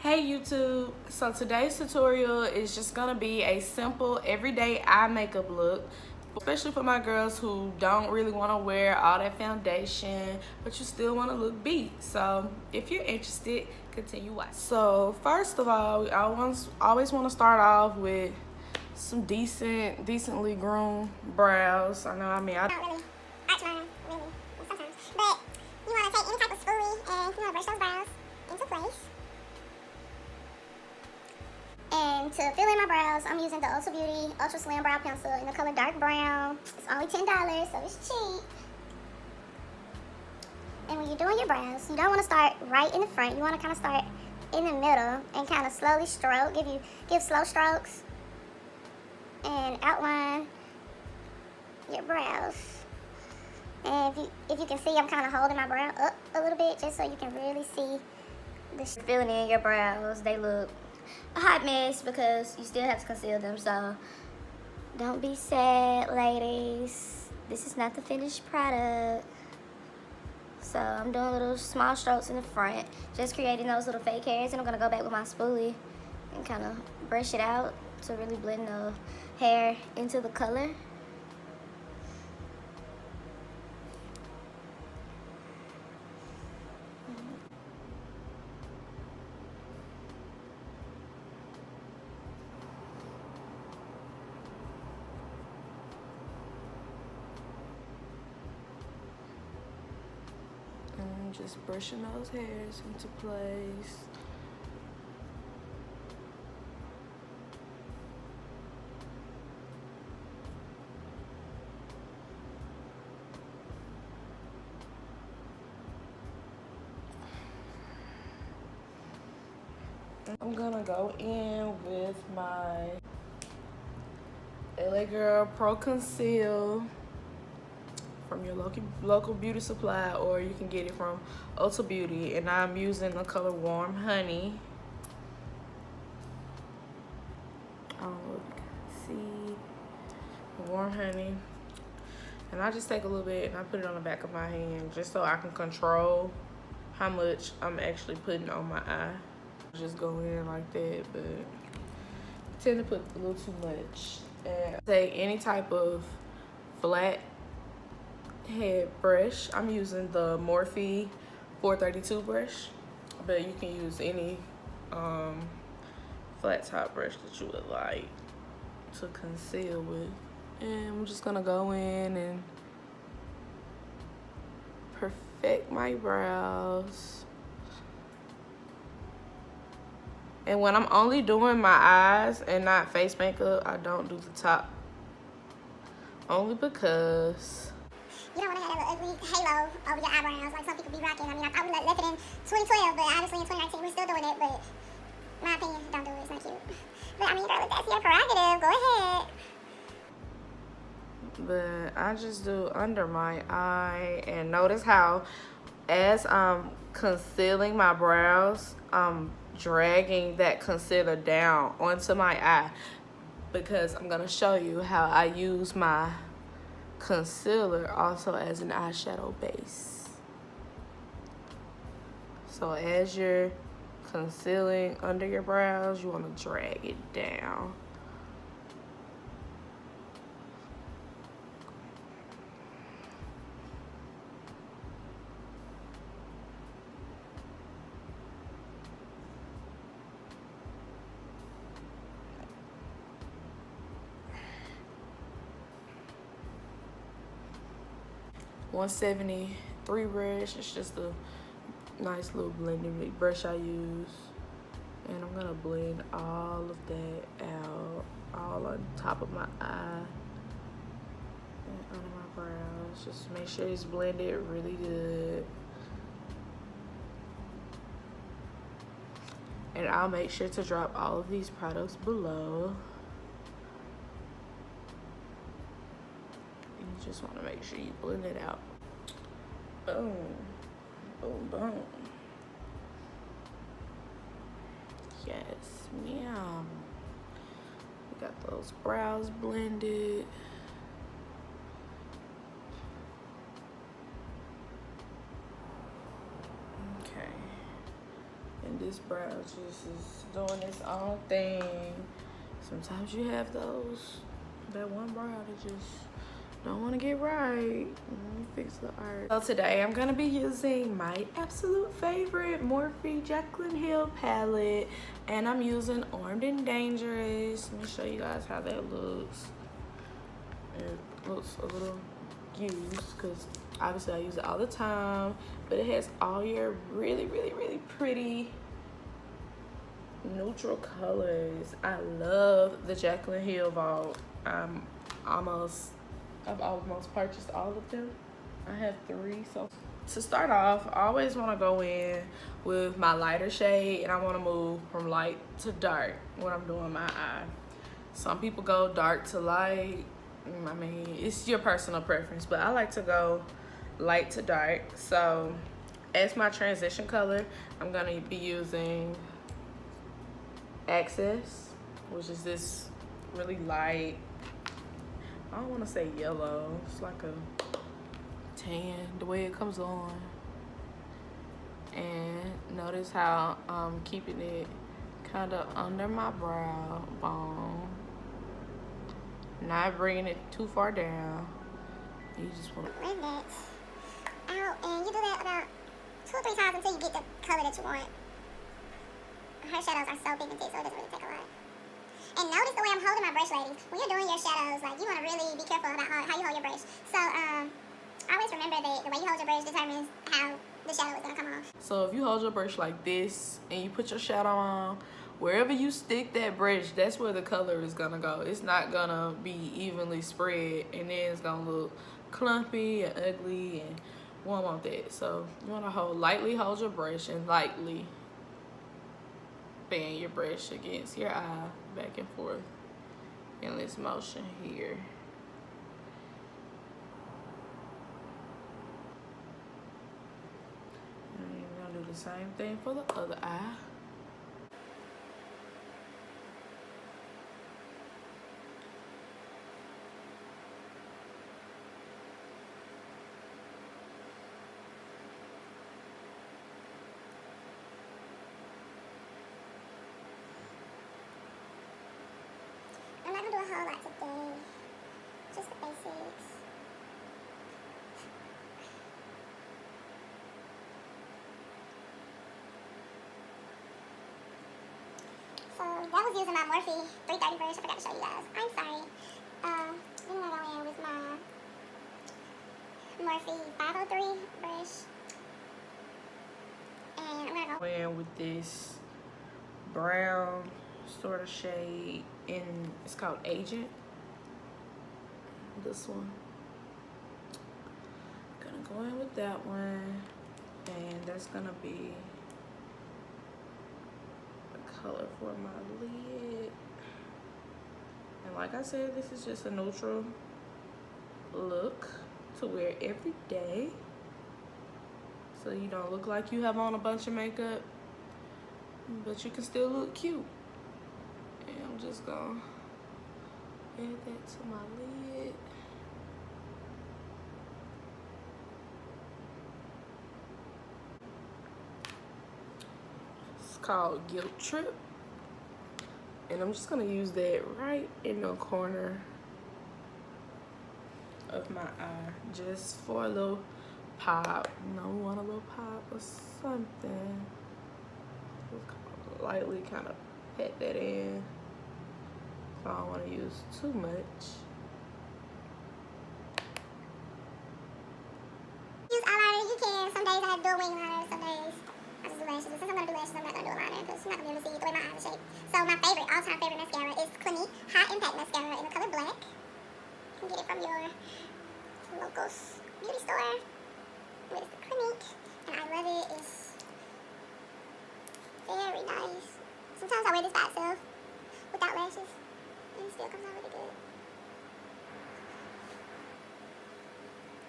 Hey YouTube, so today's tutorial is just gonna be a simple everyday eye makeup look, especially for my girls who don't really want to wear all that foundation but you still want to look beat. So if you're interested, continue watching. So first of all, always want to start off with some decently groomed brows. I don't really arch mine really sometimes, but you want to take any type of spoolie and you want to brush those brows into place. And to fill in my brows, I'm using the Ulta Beauty Ultra Slim Brow Pencil in the color dark brown. It's only $10, so it's cheap. And when you're doing your brows, you don't want to start right in the front. You want to kind of start in the middle and kind of slowly stroke. Give slow strokes and outline your brows. And if you can see, I'm kind of holding my brow up a little bit just so you can really see the filling in your brows. They look a hot mess because you still have to conceal them, so don't be sad, ladies. This is not the finished product. So I'm doing little small strokes in the front, just creating those little fake hairs, and I'm gonna go back with my spoolie and kind of brush it out to really blend the hair into the color. Just brushing those hairs into place. I'm gonna go in with my LA Girl Pro Conceal from your local beauty supply, or you can get it from Ulta Beauty, and I'm using the color Warm Honey. I don't know if you can see Warm Honey. And I just take a little bit and I put it on the back of my hand just so I can control how much I'm actually putting on my eye. Just go in like that, but I tend to put a little too much. And take any type of flat head brush. I'm using the Morphe 432 brush, but you can use any flat top brush that you would like to conceal with. And I'm just gonna go in and perfect my brows. And when I'm only doing my eyes and not face makeup, I don't do the top, only because you don't want to have that ugly halo over your eyebrows like some people be rocking. I mean, I would have left it in 2012, but obviously in 2019 we're still doing it. But my opinion, don't do it. It's not cute. But I mean, girl, if that's your prerogative, go ahead. But I just do under my eye, and notice how as I'm concealing my brows, I'm dragging that concealer down onto my eye, because I'm gonna show you how I use my concealer also as an eyeshadow base. So as you're concealing under your brows, you want to drag it down. .173 brush. It's just a nice little blending brush I use, and I'm gonna blend all of that out, all on top of my eye and under my brows. Just make sure it's blended really good. And I'll make sure to drop all of these products below. You just want to make sure you blend it out. Boom, boom, boom. Yes, ma'am. We got those brows blended. this brow just is doing its own thing. Sometimes you have that one brow that just don't want to get right. Let me fix the art. So today I'm gonna be using my absolute favorite Morphe Jaclyn Hill palette, and I'm using Armed and Dangerous. Let me show you guys how that looks. It looks a little used because obviously I use it all the time, but it has all your really pretty neutral colors. I love the Jaclyn Hill Vault. I've almost purchased all of them. I have 3. So to start off, I always want to go in with my lighter shade, and I want to move from light to dark when I'm doing my eye. Some people go dark to light. I mean, it's your personal preference, but I like to go light to dark. So as my transition color, I'm gonna be using Access, which is this really light, I don't want to say yellow, it's like a tan the way it comes on. And notice how I'm keeping it kind of under my brow bone, not bringing it too far down. You just want to blend it out, and you do that about 2 or 3 times until you get the color that you want. Her shadows are so pigmented, so it doesn't really take a lot. And notice the way I'm holding my brush, ladies. When you're doing your shadows, like, you want to really be careful about how you hold your brush. So always remember that the way you hold your brush determines how the shadow is going to come off. So if you hold your brush like this and you put your shadow on, wherever you stick that brush, that's where the color is gonna go. It's not gonna be evenly spread, and then it's gonna look clumpy and ugly, and we don't want that. So you wanna lightly hold your brush and lightly bend your brush against your eye, back and forth in this motion here. And you're gonna do the same thing for the other eye. I'm not going to do a whole lot today, just the basics. So that was using my Morphe 330 brush. I forgot to show you guys. I'm sorry. Then I'm going to go in with my Morphe 503 brush. And I'm going to go in with this brown sort of shade, and it's called Agent. This one. Gonna go in with that one, and that's gonna be the color for my lid. And like I said, this is just a neutral look to wear every day, so you don't look like you have on a bunch of makeup, but you can still look cute. And I'm just gonna add that to my lid. It's called Guilt Trip, and I'm just gonna use that right in the corner of my eye, just for a little pop. You know, we want a little pop or something. Just lightly kind of pat that in. So I don't want to use too much. use eyeliner, you can. Some days I do a wing liner, some days I just do lashes. Since I'm going to do lashes, I'm not going to do a liner because you're not going to be able to see the way my eyes are shaped. So my favorite, all-time favorite mascara is Clinique High Impact Mascara in the color black. You can get it from your local beauty store. It is the Clinique, and I love it. It's very nice. Sometimes I wear this by itself without lashes, and it still comes out really good.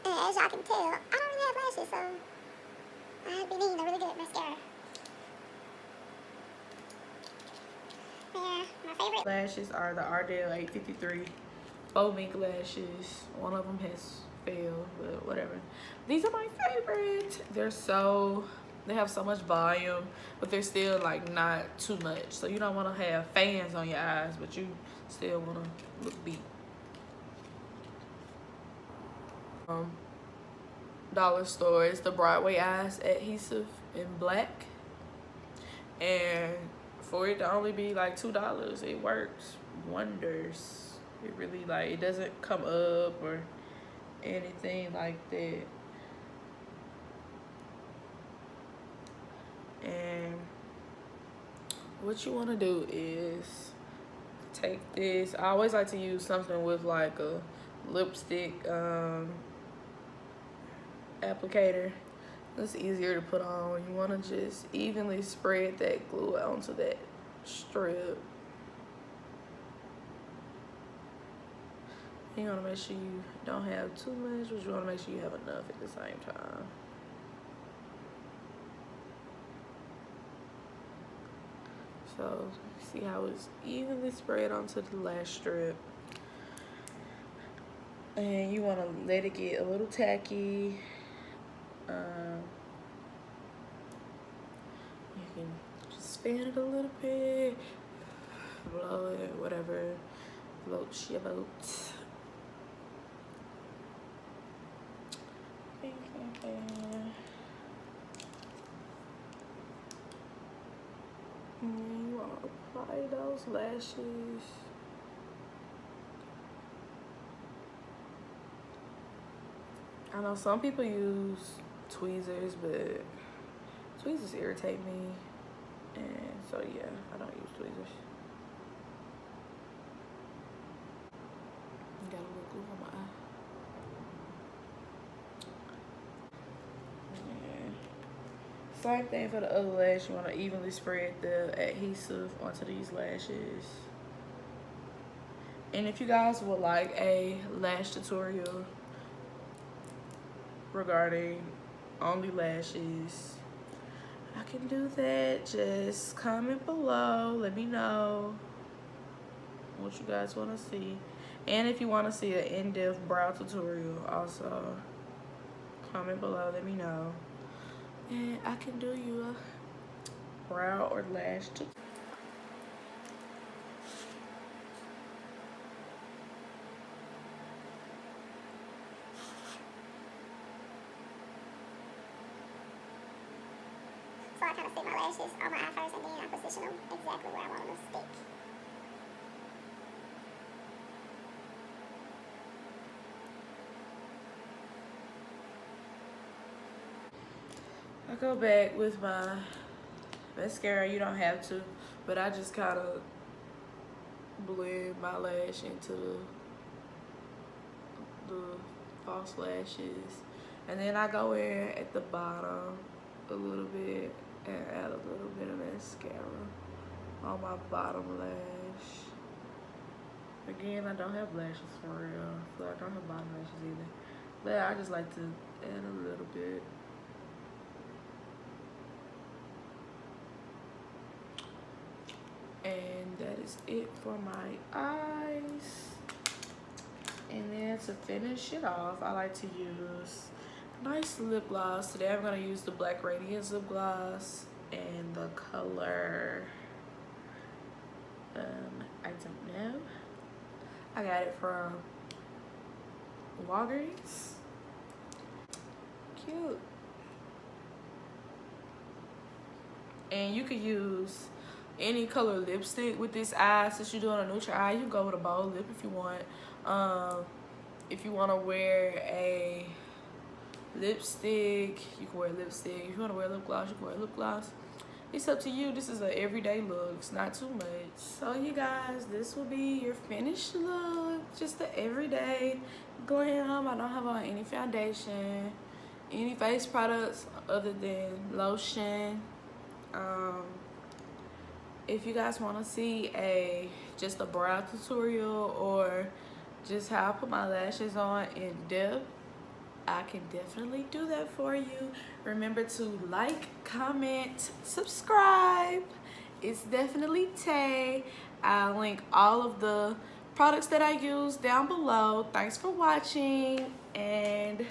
And as y'all can tell, I don't really have lashes, so I've been needing a really good mascara. Yeah, my favorite Lashes are the Ardell 853 faux mink lashes. One of them has failed, but whatever. These are my favorite. They're so They have so much volume, but they're still like not too much. So you don't want to have fans on your eyes, but you still want to look beat. Dollar store is the Broadway Eyes adhesive in black, and for it to only be like $2, it works wonders. It really, like, it doesn't come up or anything like that. And what you want to do is take this. I always like to use something with like a lipstick applicator. It's easier to put on. You want to just evenly spread that glue onto that strip. You want to make sure you don't have too much, but you want to make sure you have enough at the same time. So, see how it's evenly spread onto the last strip. And you want to let it get a little tacky. You can just fan it a little bit, blow it, whatever floats your boat. And you want to apply those lashes. I know some people use tweezers, but tweezers irritate me, and so yeah, I don't use tweezers. Got a little glue on my eye. Same thing for the other lash. You want to evenly spread the adhesive onto these lashes. And if you guys would like a lash tutorial regarding only lashes, I can do that. Just comment below, let me know what you guys want to see. And if you want to see an in-depth brow tutorial, also comment below, let me know, and I can do you a brow or lash tutorial. So I kind of stick my lashes on my eye first, and then I position them exactly where I want them to stick. I go back with my mascara. You don't have to, but I just kind of blend my lash into the false lashes, and then I go in at the bottom a little bit and add a little bit of mascara on my bottom lash. Again, I don't have lashes for real, so I don't have bottom lashes either, but I just like to add a little bit. And that is it for my eyes. And then to finish it off, I like to use nice lip gloss. Today I'm going to use the Black Radiance lip gloss and the color, I don't know. I got it from Walgreens. Cute. And you could use any color lipstick with this eye. Since you're doing a neutral eye, you can go with a bold lip if you want. If you want to wear a lipstick, you can wear lipstick. If you want to wear lip gloss, you can wear lip gloss. It's up to you. This is an everyday look. It's not too much. So you guys, this will be your finished look. Just the everyday glam. I don't have on any foundation, any face products other than lotion. If you guys want to see just a brow tutorial or just how I put my lashes on in depth, I can definitely do that for you. Remember to like, comment, subscribe. It's definitely Tay. I'll link all of the products that I use down below. Thanks for watching, and